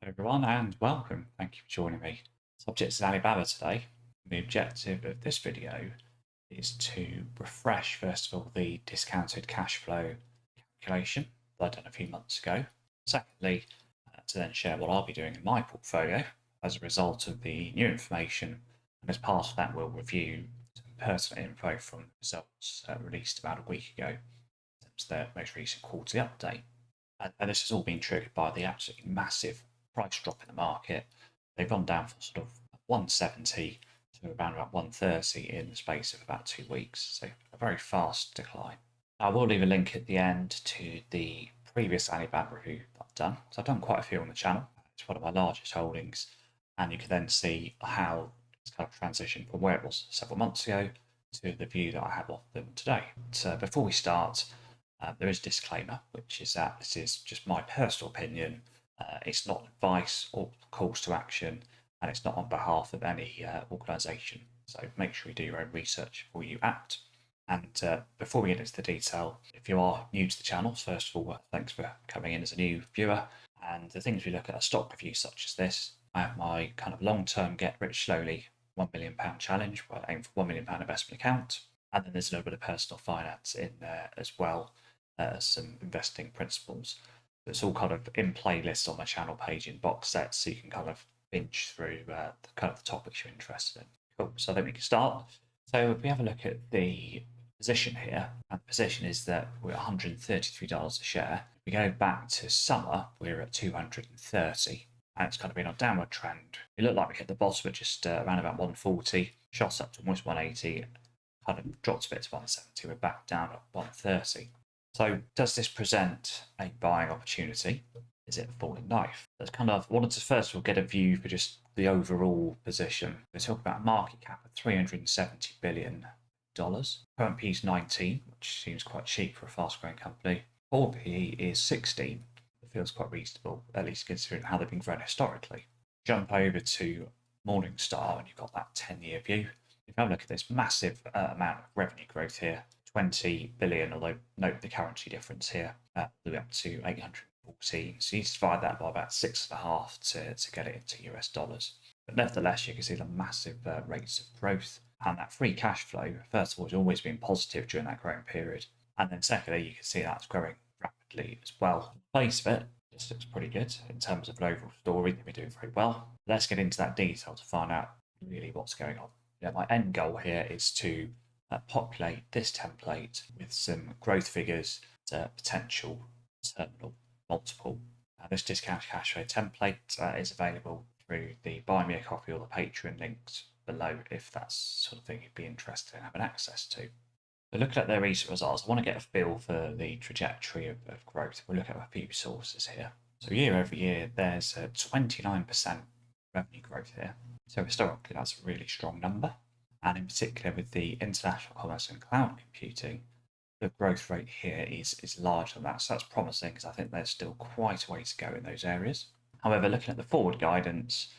Hello everyone and welcome. Thank you for joining me. Subject is Alibaba today. The objective of this video is to refresh first of all the discounted cash flow calculation that I've done a few months ago. Secondly, to then share what I'll be doing in my portfolio as a result of the new information, and as part of that we'll review some pertinent info from the results released about a week ago. That's their most recent quarterly update. And this has all been triggered by the absolutely massive price drop in the market. They've gone down from sort of 170 to around about 130 in the space of about 2 weeks. So a very fast decline. I will leave a link at the end to the previous Alibaba review that I've done. So I've done quite a few on the channel. It's one of my largest holdings. And you can then see how it's kind of transitioned from where it was several months ago to the view that I have of them today. So before we start, there is a disclaimer, which is that this is just my personal opinion. It's not advice or calls to action, and it's not on behalf of any organisation. So make sure you do your own research before you act. And before we get into the detail, if you are new to the channel, first of all, thanks for coming in as a new viewer. And the things we look at are stock reviews such as this. I have my kind of long-term get rich slowly £1 million challenge, where I aim for £1 million investment account. And then there's a little bit of personal finance in there as well. Some investing principles. It's all kind of in playlists on my channel page in box sets, so you can kind of binge through the kind of the topics you're interested in. Cool. So then we can start. So if we have a look at the position here, and the position is that we're $133 a share. If we go back to summer, we're at 230, and it's kind of been on a downward trend. It looked like we hit the bottom at just around about 140, shot up to almost 180, kind of dropped a bit to 170. We're back down at 130. So does this present a buying opportunity? Is it a falling knife? That's kind of wanted to first of all get a view for just the overall position. We talk about a market cap of $370 billion. Current P is 19, which seems quite cheap for a fast-growing company. Forward PE is 16. It feels quite reasonable, at least considering how they've been grown historically. Jump over to Morningstar, and you've got that 10-year view. If you have a look at this massive amount of revenue growth here, 20 billion, although note the currency difference here, all the way up to 814. So you divide that by about 6.5 to get it into US dollars. But nevertheless, you can see the massive rates of growth, and that free cash flow, first of all, has always been positive during that growing period. And then secondly, you can see that's growing rapidly as well. The face of it just looks pretty good in terms of an overall story. They've been doing very well. Let's get into that detail to find out really what's going on. My end goal here is to populate this template with some growth figures to potential terminal multiple. This discounted cash flow template is available through the Buy Me a Coffee or the Patreon links below if that's sort of thing you'd be interested in having access to. So looking at their recent results, I want to get a feel for the trajectory of growth. We'll look at a few sources here. So year over year, there's a 29% revenue growth here. So historically, that's a really strong number. And in particular with the international commerce and cloud computing, the growth rate here is larger than that. So that's promising because I think there's still quite a way to go in those areas. However, looking at the forward guidance,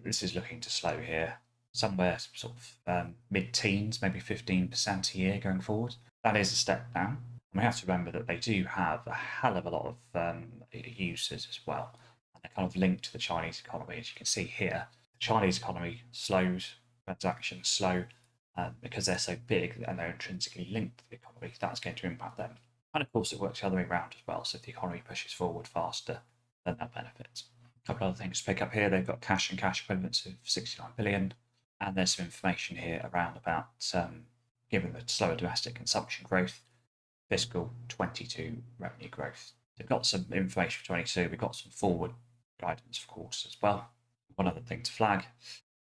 this is looking to slow here, somewhere sort of mid-teens, maybe 15% a year going forward. That is a step down. And we have to remember that they do have a hell of a lot of users as well. And they're kind of linked to the Chinese economy. As you can see here, the Chinese economy slows, transactions slow, because they're so big and they're intrinsically linked to the economy. That's going to impact them. And of course, it works the other way around as well. So if the economy pushes forward faster, then that benefits. A couple of other things to pick up here. They've got cash and cash equivalents of 69 billion. And there's some information here around about, given the slower domestic consumption growth, fiscal 22 revenue growth. They've got some information for 22. We've got some forward guidance, of course, as well. One other thing to flag,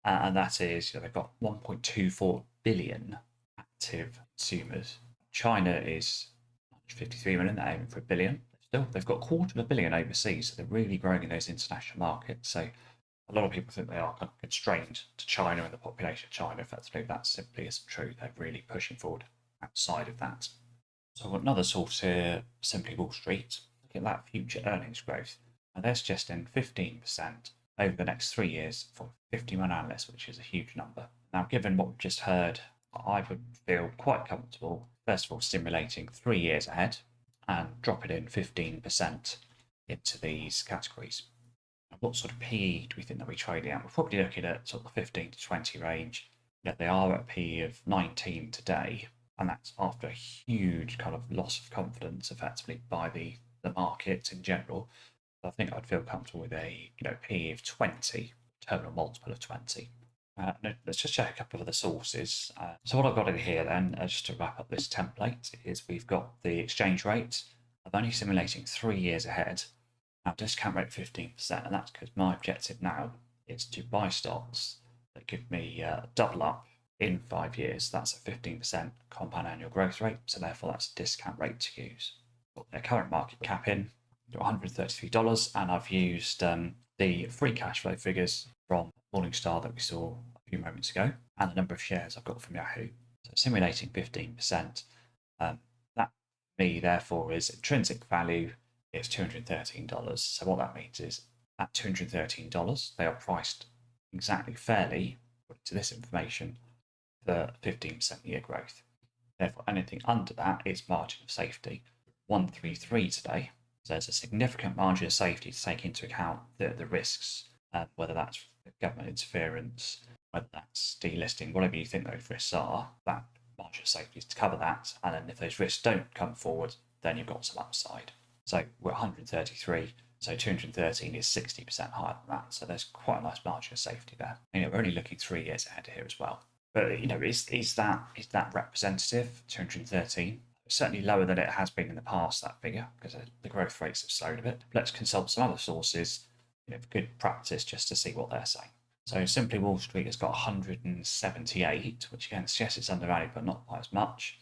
and that is they've got 1.24 billion active consumers. China is 53 million, they're aiming for 1 billion. Still, they've got 250 million overseas, so they're really growing in those international markets. So a lot of people think they are kind of constrained to China and the population of China. Effectively, that simply isn't true. They're really pushing forward outside of that. So I've got another source here, Simply Wall Street. Look at that future earnings growth. And they're suggesting 15% over the next 3 years for 51 analysts, which is a huge number. Now, given what we've just heard, I would feel quite comfortable, first of all, stimulating 3 years ahead and dropping in 15% into these categories. What sort of PE do we think that we're trading at? We're probably looking at sort of the 15 to 20 range. Yeah, they are at a PE of 19 today, and that's after a huge kind of loss of confidence effectively by the market in general. I think I'd feel comfortable with a PE of 20, terminal multiple of 20. Let's just check a couple of other sources. So what I've got in here then, just to wrap up this template, is we've got the exchange rate. I'm only simulating 3 years ahead. Now discount rate 15%, and that's because my objective now is to buy stocks that give me double up in 5 years. That's a 15% compound annual growth rate, so therefore that's a discount rate to use. Got their current market cap in, $133, and I've used the free cash flow figures from Morningstar that we saw a few moments ago, and the number of shares I've got from Yahoo. So simulating 15%, that me therefore is intrinsic value is $213. So what that means is at $213, they are priced exactly fairly, according to this information, for 15% year growth. Therefore, anything under that is margin of safety. 133 today. So there's a significant margin of safety to take into account the risks, whether that's government interference, whether that's delisting, whatever you think those risks are, that margin of safety is to cover that. And then if those risks don't come forward, then you've got some upside. So we're 133, so 213 is 60% higher than that. So there's quite a nice margin of safety there. We're only looking 3 years ahead here as well. But is that representative? 213, certainly lower than it has been in the past, that figure, because the growth rates have slowed a bit. Let's consult some other sources, for good practice, just to see what they're saying. So Simply Wall Street has got 178, which again suggests it's undervalued, but not quite as much.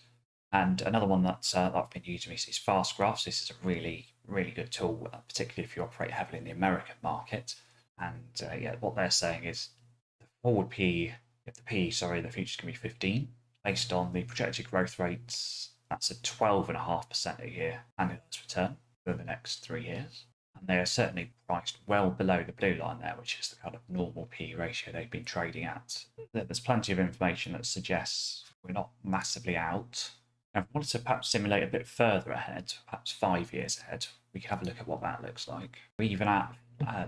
And another one that I've been using is Fast Graphs. This is a really, really good tool, particularly if you operate heavily in the American market. And what they're saying is the forward PE, if the PE, sorry, the future can be 15, based on the projected growth rates, that's a 12.5% a year annualized return for the next 3 years. And they are certainly priced well below the blue line there, which is the kind of normal PE ratio they've been trading at. There's plenty of information that suggests we're not massively out. Now, if I wanted to perhaps simulate a bit further ahead, perhaps 5 years ahead, we could have a look at what that looks like. Even at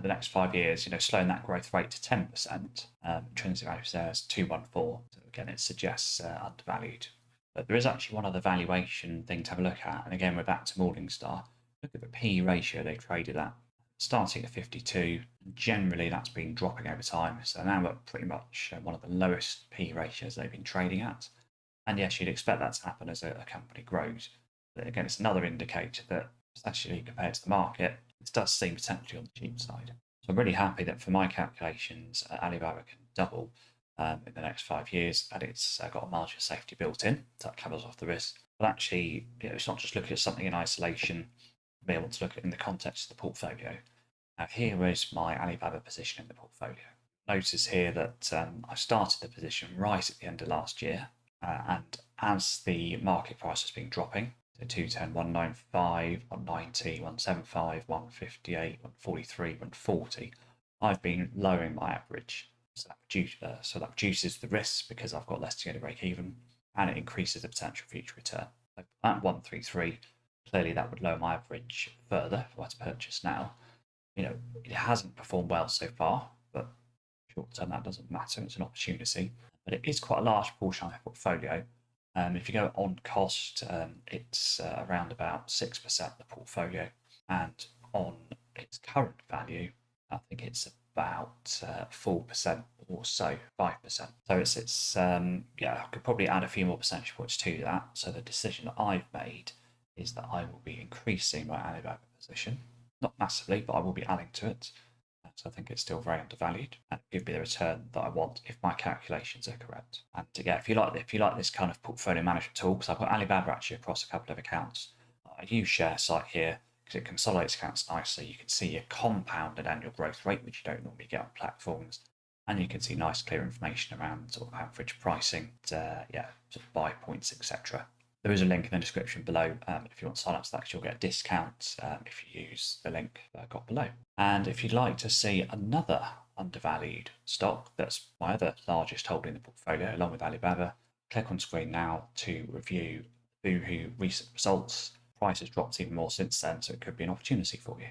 the next 5 years, slowing that growth rate to 10%, intrinsic value shares 214. So again, it suggests undervalued. But there is actually one other valuation thing to have a look at. And again, we're back to Morningstar. Look at the PE ratio they've traded at, starting at 52. Generally, that's been dropping over time. So now we're pretty much one of the lowest PE ratios they've been trading at. And yes, you'd expect that to happen as a company grows. But again, it's another indicator that, especially compared to the market, it does seem potentially on the cheap side. So I'm really happy that for my calculations, Alibaba can double in the next 5 years, and it's got a margin of safety built in, so that covers off the risk. But actually, it's not just looking at something in isolation. We want to look at it in the context of the portfolio. Now, here is my Alibaba position in the portfolio. Notice here that I started the position right at the end of last year. And as the market price has been dropping, so 210, 195, 190, 175, 158, 143, 140, I've been lowering my average. So that reduces the risks because I've got less to go to break even, and it increases the potential future return. So at 133, clearly that would lower my average further if I were to purchase now. It hasn't performed well so far, but short term that doesn't matter. It's an opportunity. But it is quite a large portion of my portfolio. If you go on cost, it's around about 6% of the portfolio, and on its current value, I think it's about 4% or so, 5%. So I could probably add a few more percentage points to that. So the decision that I've made is that I will be increasing my Alibaba position, not massively, but I will be adding to it. So I think it's still very undervalued, and it give me the return that I want if my calculations are correct. And again, if you like this kind of portfolio management tool, because I've got Alibaba actually across a couple of accounts, I use ShareSite here because it consolidates accounts nicely. You can see your compounded annual growth rate, which you don't normally get on platforms, and you can see nice clear information around sort of average pricing, sort of buy points, etc. There is a link in the description below if you want to sign up to that, because you'll get a discount if you use the link that I've got below. And if you'd like to see another undervalued stock that's my other largest holding in the portfolio, along with Alibaba, click on screen now to review Boohoo recent results. Price has dropped even more since then, so it could be an opportunity for you.